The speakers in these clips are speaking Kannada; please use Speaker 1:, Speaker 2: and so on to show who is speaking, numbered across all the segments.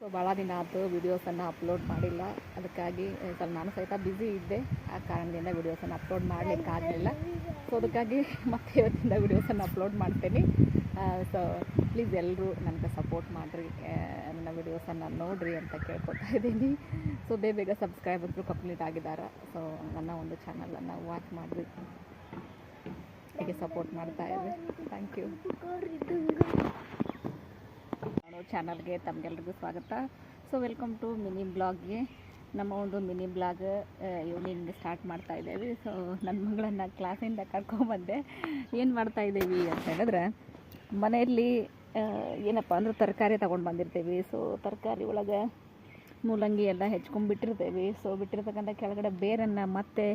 Speaker 1: ಸೊ ಭಾಳ ದಿನ ಆಯಿತು ವೀಡಿಯೋಸನ್ನು ಅಪ್ಲೋಡ್ ಮಾಡಿಲ್ಲ. ಅದಕ್ಕಾಗಿ ಸ್ವಲ್ಪ ನಾನು ಸಹಿತ ಬ್ಯುಸಿ ಇದ್ದೆ. ಆ ಕಾರಣದಿಂದ ವೀಡಿಯೋಸನ್ನು ಅಪ್ಲೋಡ್ ಮಾಡಲಿಕ್ಕಾಗಲಿಲ್ಲ. ಸೊ ಅದಕ್ಕಾಗಿ ಮತ್ತೆ ಇವತ್ತಿಂದ ವೀಡಿಯೋಸನ್ನು ಅಪ್ಲೋಡ್ ಮಾಡ್ತೀನಿ. ಸೊ ಪ್ಲೀಸ್ ಎಲ್ಲರೂ ನನಗೆ ಸಪೋರ್ಟ್ ಮಾಡಿರಿ, ನನ್ನ ವೀಡಿಯೋಸನ್ನು ನೋಡಿರಿ ಅಂತ ಕೇಳ್ಕೊತಾ ಇದ್ದೀನಿ. ಸೊ ಬೇಗ ಸಬ್ಸ್ಕ್ರೈಬರ್ಸು ಕಂಪ್ಲೀಟ್ ಆಗಿದ್ದಾರೆ. ಸೊ ನನ್ನ ಒಂದು ಚಾನಲನ್ನು ವಾಚ್ ಮಾಡಿರಿ, ಹೀಗೆ ಸಪೋರ್ಟ್ ಮಾಡ್ತಾ ಇದ್ರಿ. Thank you. ಚಾನಲ್ಗೆ ತಮಗೆಲ್ರಿಗೂ ಸ್ವಾಗತ. ಸೊ ವೆಲ್ಕಮ್ ಟು ಮಿನಿ ಬ್ಲಾಗ್ಗೆ. ನಮ್ಮ ಒಂದು ಮಿನಿ ಬ್ಲಾಗ್ ಈವ್ನಿಂಗ್ ಸ್ಟಾರ್ಟ್ ಮಾಡ್ತಾ ಇದ್ದೇವೆ. ಸೊ ನನ್ನ ಮಗಳನ್ನು ಕ್ಲಾಸಿಂದ ಕರ್ಕೊಂಬಂದೆ. ಏನು ಮಾಡ್ತಾಯಿದ್ದೀವಿ ಅಂತ ಹೇಳಿದ್ರೆ, ಮನೆಯಲ್ಲಿ ಏನಪ್ಪ ಅಂದ್ರೆ ತರಕಾರಿ ತೊಗೊಂಡು ಬಂದಿರ್ತೀವಿ. ಸೊ ತರಕಾರಿ ಒಳಗೆ ಮೂಲಂಗಿ ಎಲ್ಲ ಹೆಚ್ಕೊಂಡ್ಬಿಟ್ಟಿರ್ತೇವೆ. ಸೊ ಬಿಟ್ಟಿರ್ತಕ್ಕಂಥ ಕೆಳಗಡೆ ಬೇರನ್ನು ಮತ್ತೆ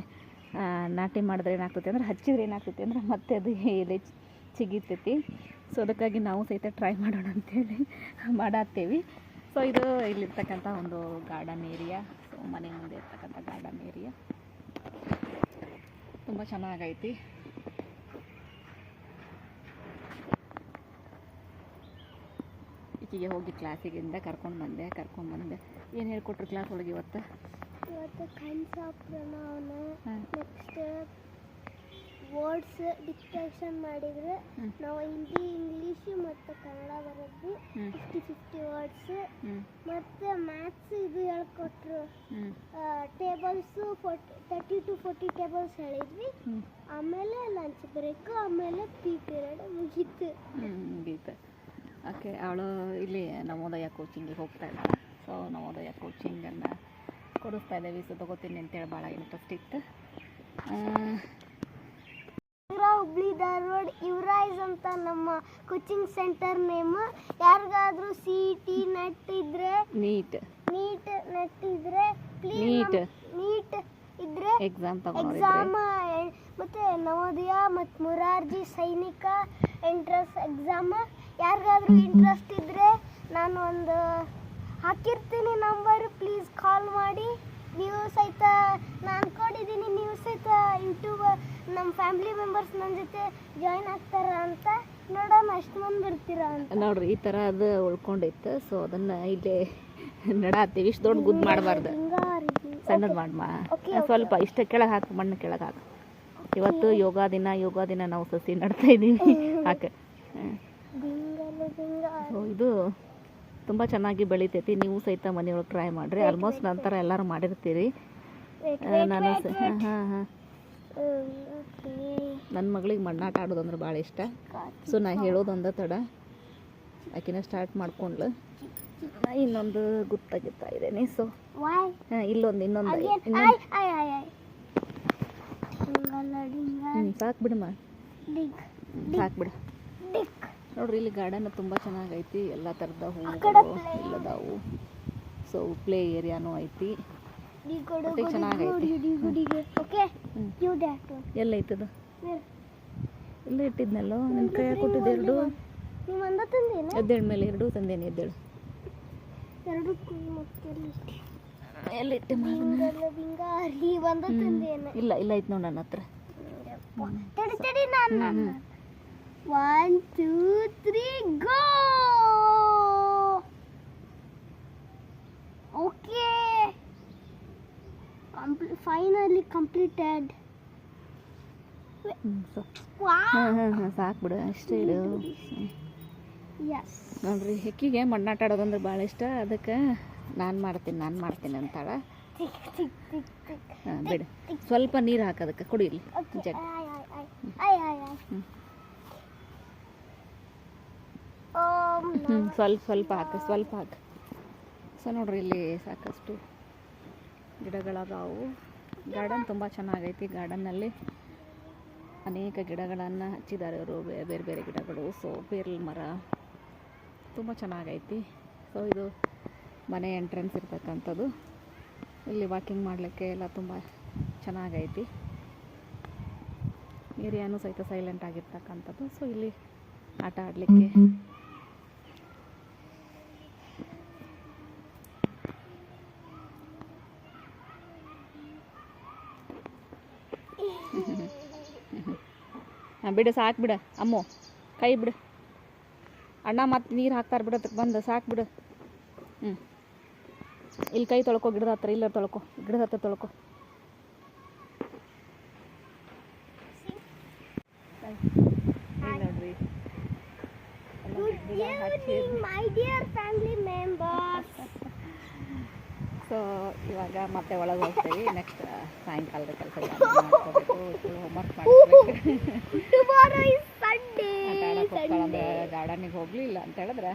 Speaker 1: ನಾಟಿ ಮಾಡಿದ್ರೆ ಏನಾಗ್ತೈತಿ ಅಂದ್ರೆ, ಹಚ್ಚಿದ್ರೆ ಏನಾಗ್ತೈತಿ ಅಂದ್ರೆ ಮತ್ತೆ ಅದು ಎಲೆ ಚಿಗಿತೈತಿ. ಸೊ ಅದಕ್ಕಾಗಿ ನಾವು ಸಹಿತ ಟ್ರೈ ಮಾಡೋಣ ಅಂಥೇಳಿ ಮಾಡತ್ತೀವಿ. ಸೊ ಇದು ಇಲ್ಲಿರ್ತಕ್ಕಂಥ ಒಂದು ಗಾರ್ಡನ್ ಏರಿಯಾ. ಸೊ ಮನೆ ಮುಂದೆ ಇರ್ತಕ್ಕಂಥ ಗಾರ್ಡನ್ ಏರಿಯಾ ತುಂಬ ಚೆನ್ನಾಗೈತಿ. ಈಚೆಗೆ ಹೋಗಿ ಕ್ಲಾಸಿಗಿಂದ ಕರ್ಕೊಂಡ್ಬಂದೆ. ಏನು ಹೇಳ್ಕೊಟ್ರು ಕ್ಲಾಸ್ ಒಳಗೆ ಇವತ್ತು
Speaker 2: ನೆಕ್ಸ್ಟ್ ವರ್ಡ್ಸ್ ಡಿಕ್ಟೇಷನ್ ಮಾಡಿದರೆ ನಾವು ಹಿಂದಿ, ಇಂಗ್ಲೀಷು ಮತ್ತು ಕನ್ನಡ ಬರೋದು 50-50 ವರ್ಡ್ಸ್. ಮತ್ತು ಮ್ಯಾಥ್ಸ್ ಇದು ಹೇಳ್ಕೊಟ್ರು. ಟೇಬಲ್ಸು 30 to 40 ಟೇಬಲ್ಸ್ ಹೇಳಿದ್ವಿ. ಆಮೇಲೆ ಲಂಚ್ ಬ್ರೇಕು, ಆಮೇಲೆ ಪಿ ಪೀರಿಯಡ್ ಮುಗೀತು.
Speaker 1: ಓಕೆ, ಅವಳು ಇಲ್ಲಿ ನವೋದಯ ಕೋಚಿಂಗಿಗೆ ಹೋಗ್ತಾ ಇದ್ದಾಳೆ. ಸೊ ನವೋದಯ ಕೋಚಿಂಗನ್ನು ಕೊಡಿಸ್ತಾ ಇದ್ದೇವೆ. ಸೊ ತಗೋತೀನಿ ಅಂತೇಳಿ ಭಾಳ ಇಂಟ್ರೆಸ್ಟ್ ಇತ್ತು.
Speaker 2: ಹುಬ್ಳಿ ಧಾರವಾಡ ಯುವರಾಜ್ ಅಂತ ನಮ್ಮ ಕೋಚಿಂಗ್ ಸೆಂಟರ್ ನೇಮ್. ಯಾರಿಗಾದ್ರೂ CET ನೆಟ್ ಇದ್ರೆ, ನೀಟ್ ನೆಟ್ ಇದ್ರೆ ಪ್ಲೀಸ್, ನೀಟ್ ಇದ್ರೆ ಎಕ್ಸಾಮ್ ಮತ್ತೆ ನವೋದಯ ಮತ್ತು ಮುರಾರ್ಜಿ ಸೈನಿಕ ಎಂಟ್ರೆನ್ಸ್ ಎಕ್ಸಾಮ್ ಯಾರಿಗಾದ್ರೂ ಇಂಟ್ರೆಸ್ಟ್ ಇದ್ರೆ ನಾನು ಒಂದು ಹಾಕಿರ್ತೀನಿ ನಂಬರ್. ಪ್ಲೀಸ್ ಕಾಲ್ ಮಾಡಿ. ನೀವು ಸಹಿತ ನಾನು ಕೊಟ್ಟಿದ್ದೀನಿ, ನೀವು ಸಹಿತ ಯೂಟ್ಯೂಬ್ ನಮ್ಮ ಫ್ಯಾಮಿಲಿ ಮೆಂಬರ್ಸ್ ನನ್ನ ಜೊತೆ ಜಾಯ್ನ್ ಆಗ್ತಾರ ಅಂತ ನೋಡೋಣ, ಅಷ್ಟು ಮಂದಿ ಬರ್ತೀರಾ ಅಂತ.
Speaker 1: ನೋಡ್ರಿ ಈ ಥರ ಅದು ಉಳ್ಕೊಂಡಿತ್ತು. ಸೊ ಅದನ್ನು ಇಲ್ಲೇ ನಡಾತೀವಿ. ಇಷ್ಟು ದೊಡ್ಡ ಗುದ್ದು ಮಾಡಬಾರ್ದು, ಸಣ್ಣದು ಮಾಡಮ್ಮ. ಸ್ವಲ್ಪ ಇಷ್ಟ ಕೆಳಗೆ ಹಾಕಿ, ಮಣ್ಣು ಕೆಳಗೆ ಹಾಕಿ. ಇವತ್ತು ಯೋಗ ದಿನ ನಾವು ಸಸಿ ನಡ್ತಾ ಇದ್ದೀವಿ. ಹಾಕಿ. ಸೊ ಇದು ತುಂಬ ಚೆನ್ನಾಗಿ ಬೆಳಿತೈತಿ. ನೀವು ಸಹಿತ ಮನೆಯೊಳಗೆ ಟ್ರೈ ಮಾಡಿರಿ. ಆಲ್ಮೋಸ್ಟ್ ನಂತರ ಎಲ್ಲರೂ ಮಾಡಿರ್ತೀರಿ. ನಾನು ನನ್ನ ಮಗಳಿಗೆ ಮಣ್ಣಾಟ ಆಡೋದಂದ್ರೆ ಭಾಳ ಇಷ್ಟ. ಸೊ ನಾ ಹೇಳೋದೊಂದ ತಡ, ಆಕಿನ ಸ್ಟಾರ್ಟ್ ಮಾಡ್ಕೊಂಡ್ಲು. ಇನ್ನೊಂದು ಗುತ್ತಾಗಿತ್ತಾ ಇದ್ದೇನೆ. ಸೊ ಇನ್ನೊಂದು ಸಾಕ್ಬಿಡಮ್ಮ, ಸಾಕ್ಬಿಡು. ನೋಡ್ರಿ ಇಲ್ಲಿ ಗಾರ್ಡನ್ ತುಂಬ ಚೆನ್ನಾಗೈತಿ. ಎಲ್ಲ ಥರದ ಹೂವುಗಳು ಇಲ್ಲದಾವು. ಸೊ ಪ್ಲೇ ಏರಿಯಾನೂ ಐತಿ, ಚೆನ್ನಾಗೈತಿ. ಎಲ್ಲ ಐತದ ಎಲ್ಲ ಇಟ್ಟಿದ್ನಲ್ಲೋ, ನಿನ್ನ ಕೈಯಾಗ ಕೊಟ್ಟಿದ್ದೆ ಎರಡು. ಎದ್ದೇಳ ಮೇಲೆ ಎರಡು ತಂದೇನೆ. ಎದ್ದೇಳು. ಎಲ್ಲಿಟ್ಟೆ? ಇಲ್ಲ ಐತೆ ನೋಡಿ ನನ್ನ ಹತ್ರ.
Speaker 2: 1, 2, 3 go. Okay, finally completed.
Speaker 1: Wow. ಸಾಕ್ಬಿಡು, ಅಷ್ಟೇ ಇಡು.
Speaker 2: Yes.
Speaker 1: ನೋಡ್ರಿ ಹೆಕ್ಕಿಗೆ ಮಣ್ಣಾಟ ಆಡೋದಂದ್ರೆ ಭಾಳ ಇಷ್ಟ. ಅದಕ್ಕೆ ನಾನು ಮಾಡ್ತೀನಿ ಅಂತಾಳೆ. ಬಿಡು, ಸ್ವಲ್ಪ ನೀರು ಹಾಕೋದಕ್ಕೆ ಕುಡಿಲಿ. ಸ್ವಲ್ಪ ಹಾಕು. ಸೊ ನೋಡ್ರಿ ಇಲ್ಲಿ ಸಾಕಷ್ಟು ಗಿಡಗಳದಾವು. ಗಾರ್ಡನ್ ತುಂಬ ಚೆನ್ನಾಗೈತಿ. ಗಾರ್ಡನ್ನಲ್ಲಿ ಅನೇಕ ಗಿಡಗಳನ್ನು ಹಚ್ಚಿದ್ದಾರೆ ಅವರು, ಬೇರೆ ಬೇರೆ ಗಿಡಗಳು. ಸೊ ಪೇರ್ಲ ಮರ ತುಂಬ ಚೆನ್ನಾಗೈತಿ. ಸೊ ಇದು ಮನೆ ಎಂಟ್ರೆನ್ಸ್ ಇರ್ತಕ್ಕಂಥದ್ದು. ಇಲ್ಲಿ ವಾಕಿಂಗ್ ಮಾಡಲಿಕ್ಕೆ ಎಲ್ಲ ತುಂಬ ಚೆನ್ನಾಗೈತಿ. ಏರಿಯಾನು ಸಹಿತ ಸೈಲೆಂಟ್ ಆಗಿರ್ತಕ್ಕಂಥದ್ದು. ಸೊ ಇಲ್ಲಿ ಆಟ ಆಡಲಿಕ್ಕೆ ಬಿಡು, ಸಾಕ್ಬಿಡು ಅಮ್ಮು, ಕೈ ಬಿಡು. ಅಣ್ಣ ಮತ್ತೆ ನೀರು ಹಾಕ್ತಾರೆ ಬಿಡೋದಕ್ಕೆ ಬಂದು, ಸಾಕ್ಬಿಡು. ಇಲ್ಲಿ ಕೈ ತೊಳ್ಕೊ, ಗಿಡದ ಹತ್ರ ಇಲ್ಲ ತೊಳ್ಕೊ, ಗಿಡದ ಹತ್ರ ತೊಳ್ಕೊ. ನೋಡ್ರಿ
Speaker 2: my dear family members.
Speaker 1: So ಇವಾಗ ಮತ್ತೆ ಒಳಗೆ ಹೋಗ್ತೀವಿ. ನೆಕ್ಸ್ಟ್ ಸಾಯಂಕಾಲದ ಕೆಲಸ ಮಾಡ್ಕೋಬೇಕು, ಹೋಮ್ವರ್ಕ್ ಮಾಡಬೇಕು.
Speaker 2: Tomorrow is Sunday.
Speaker 1: ಅಂದ್ರೆ ಗಾರ್ಡನಿಗೆ ಹೋಗಲಿಲ್ಲ ಅಂತ ಹೇಳಿದ್ರೆ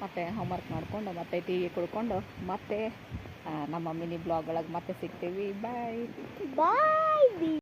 Speaker 1: ಮತ್ತೆ ಹೋಮ್ವರ್ಕ್ ಮಾಡಿಕೊಂಡು ಮತ್ತೆ ಟೀ ಕುಡ್ಕೊಂಡು ಮತ್ತೆ ನಮ್ಮ ಮಿನಿ ಬ್ಲಾಗ್ ಒಳಗೆ ಮತ್ತೆ ಸಿಗ್ತೀವಿ. ಬಾಯ್
Speaker 2: ಬಾಯ್.